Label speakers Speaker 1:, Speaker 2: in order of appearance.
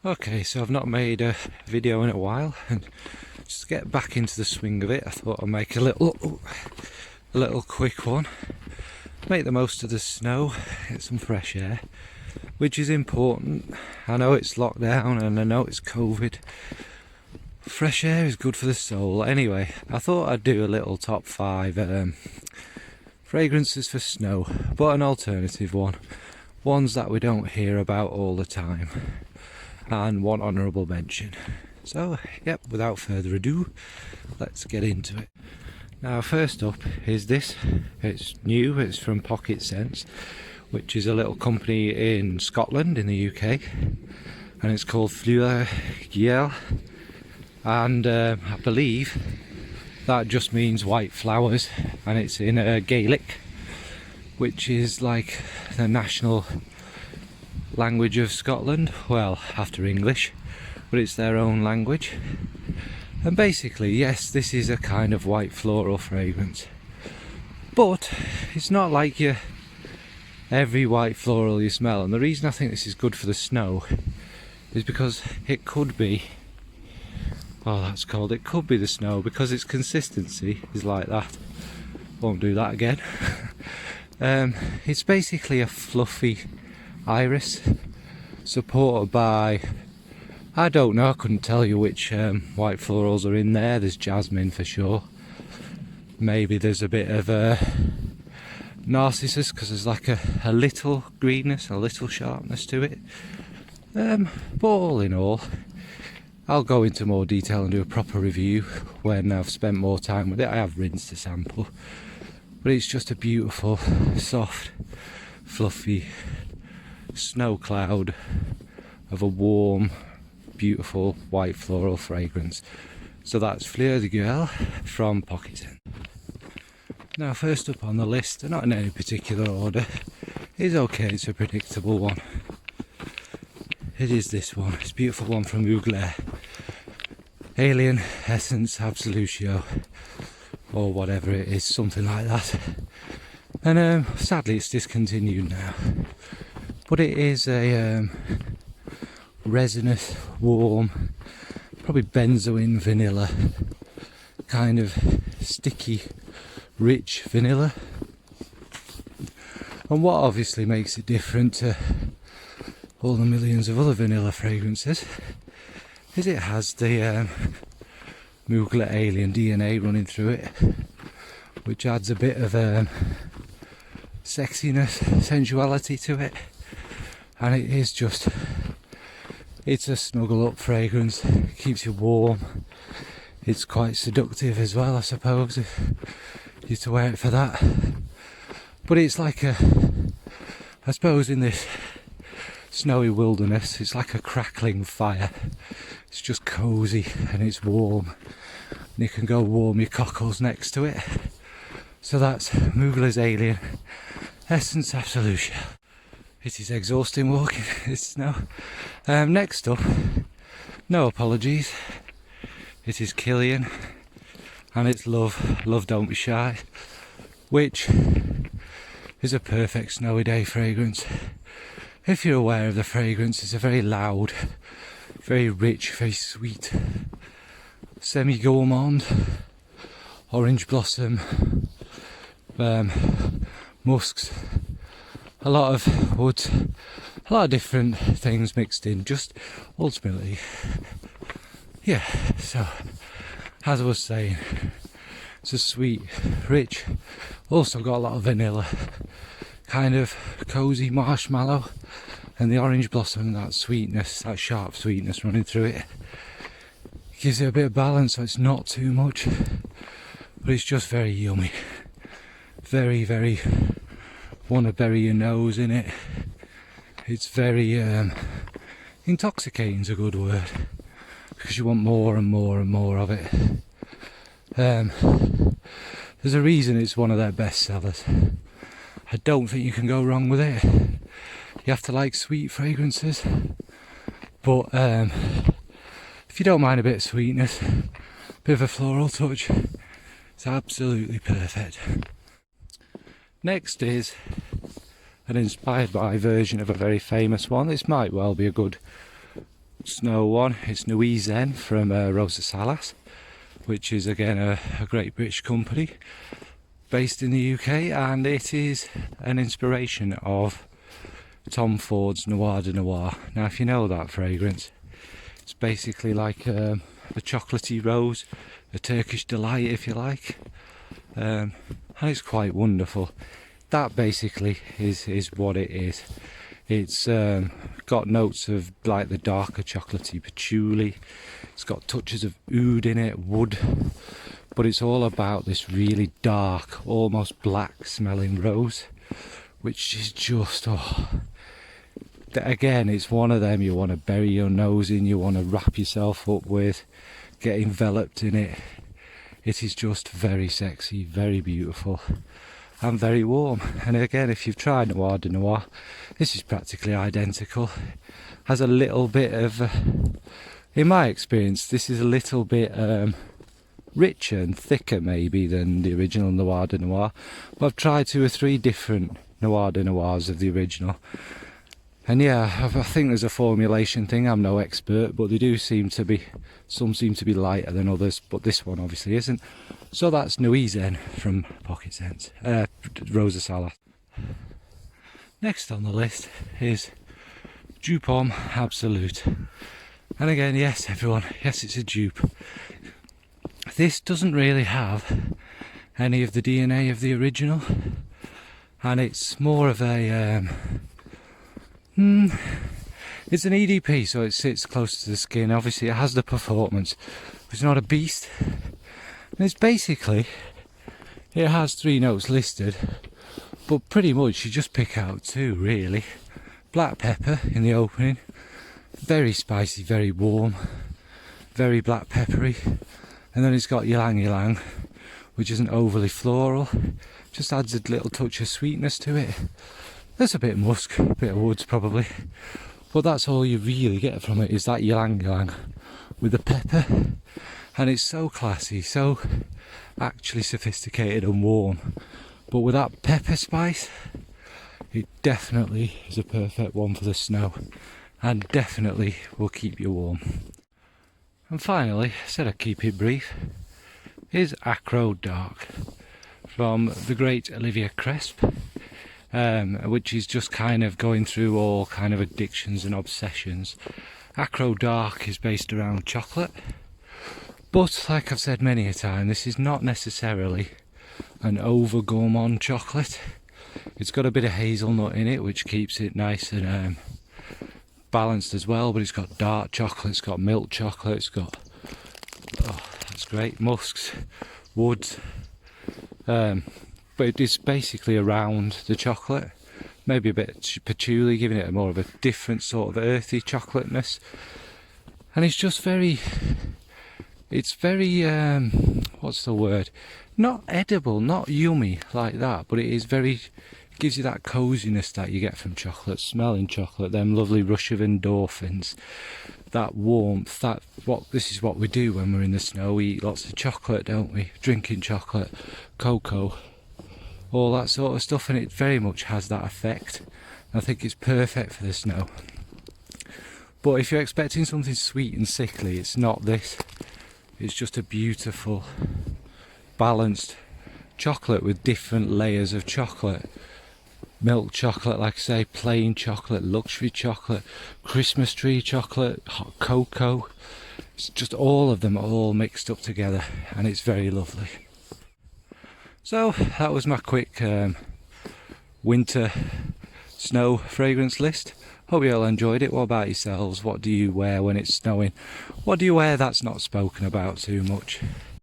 Speaker 1: Okay, so I've not made a video in a while, and just to get back into the swing of it, I thought I'd make a little quick one. Make the most of the snow, get some fresh air, which is important. I know it's lockdown and I know it's COVID. Fresh air is good for the soul. Anyway, I thought I'd do a little top 5 fragrances for snow, but an alternative one. Ones that we don't hear about all the time. And one honourable mention. So, yep, without further ado, let's get into it. Now, first up is this. It's new, it's from Pocket Scents, which is a little company in Scotland, in the UK, and it's called Fleur, and I believe that just means white flowers, and it's in Gaelic, which is like the national language of Scotland, well, after English, but it's their own language. And basically, yes, this is a kind of white floral fragrance, but it's not like every white floral you smell. And the reason I think this is good for the snow is because it could be, it could be the snow, because its consistency is like that. Won't do that again. It's basically a fluffy iris supported by, I don't know, I couldn't tell you which white florals are in there. There's jasmine for sure, maybe there's a bit of narcissus, because there's like a little greenness, a little sharpness to it, but all in all, I'll go into more detail and do a proper review when I've spent more time with it. I have rinsed the sample, but it's just a beautiful, soft, fluffy snow cloud of a warm, beautiful white floral fragrance. So that's Fleur de Gueule from Pocket Scents. Now, first up on the list, not in any particular order, is okay, it's a predictable one. It is this one. It's a beautiful one from Mugler, Alien Essence Absolutio, or whatever it is, something like that. And sadly it's discontinued now. But it is a resinous, warm, probably benzoin vanilla, kind of sticky, rich vanilla. And what obviously makes it different to all the millions of other vanilla fragrances is it has the Mugler alien DNA running through it, which adds a bit of sexiness, sensuality to it. And it is just, it's a snuggle up fragrance, keeps you warm. It's quite seductive as well, I suppose, if you're to wear it for that. But it's like I suppose in this snowy wilderness, it's like a crackling fire. It's just cosy and it's warm, and you can go warm your cockles next to it. So that's Mugler's Alien Essence Absolution. It is exhausting walking this snow. Next up, no apologies, it is Killian, and it's Love Don't Be Shy, which is a perfect snowy day fragrance. If you're aware of the fragrance, it's a very loud, very rich, very sweet, semi-gourmand, orange blossom, musks, a lot of woods, a lot of different things mixed in, just ultimately, yeah. So, as I was saying, it's a sweet, rich, also got a lot of vanilla, kind of cosy marshmallow, and the orange blossom, that sweetness, that sharp sweetness running through it, gives it a bit of balance, so it's not too much, but it's just very yummy, very, very, want to bury your nose in it. It's very intoxicating is a good word, because you want more and more and more of it. There's a reason it's one of their best sellers. I don't think you can go wrong with it. You have to like sweet fragrances, but if you don't mind a bit of sweetness, a bit of a floral touch, it's absolutely perfect. Next is an inspired by version of a very famous one. This might well be a good snow one. It's Nuisant from Rosa Salas, which is again a great British company based in the UK, and it is an inspiration of Tom Ford's Noir de Noir. Now, if you know that fragrance, it's basically like a chocolatey rose, a Turkish delight if you like, and it's quite wonderful. That basically is what it is. It's got notes of like the darker chocolatey patchouli. It's got touches of oud in it, wood, but it's all about this really dark, almost black smelling rose, which is just, again, it's one of them you want to bury your nose in, you want to wrap yourself up with, get enveloped in it. It is just very sexy, very beautiful, and very warm. And again, if you've tried Noir de Noir, this is practically identical. Has a little bit of, in my experience, this is a little bit richer and thicker maybe than the original Noir de Noir. But I've tried 2 or 3 different Noir de Noirs of the original. And yeah, I think there's a formulation thing. I'm no expert, but they do seem to be, some seem to be lighter than others, but this one obviously isn't. So that's Nuisant from Pocket Scents, Rosa Salas. Next on the list is Pont Absolute. And again, yes everyone, yes it's a dupe. This doesn't really have any of the DNA of the original, and it's more of a it's an EDP, so it sits close to the skin. Obviously it has the performance, but it's not a beast. And it's basically, it has 3 notes listed, but pretty much you just pick out 2 really. Black pepper in the opening, very spicy, very warm, very black peppery, and then it's got ylang ylang, which isn't overly floral, just adds a little touch of sweetness to it. There's a bit of musk, a bit of woods probably, but that's all you really get from it, is that ylang ylang with the pepper. And it's so classy, so actually sophisticated and warm, but with that pepper spice, it definitely is a perfect one for the snow, and definitely will keep you warm. And finally, said I'd keep it brief, is Cro Dark from the great Olivia Cresp. Which is just kind of going through all kind of addictions and obsessions. Cro Dark is based around chocolate, but like I've said many a time, this is not necessarily an over gourmand chocolate. It's got a bit of hazelnut in it, which keeps it nice and balanced as well, but it's got dark chocolate, it's got milk chocolate, it's got, oh that's great, musks, woods, but it's basically around the chocolate, maybe a bit patchouli, giving it a more of a different sort of earthy chocolateness. And it's just very, it's very, what's the word, not edible, not yummy like that, but it is very, it gives you that coziness that you get from chocolate, smelling chocolate, them lovely rush of endorphins, that warmth, that, this is what we do when we're in the snow, we eat lots of chocolate, don't we, drinking chocolate, cocoa, all that sort of stuff, and it very much has that effect. I think it's perfect for the snow. But if you're expecting something sweet and sickly, it's not this. It's just a beautiful, balanced chocolate with different layers of chocolate. Milk chocolate, like I say, plain chocolate, luxury chocolate, Christmas tree chocolate, hot cocoa. It's just all of them all mixed up together, and it's very lovely. So that was my quick winter snow fragrance list. Hope you all enjoyed it. What about yourselves? What do you wear when it's snowing? What do you wear that's not spoken about too much?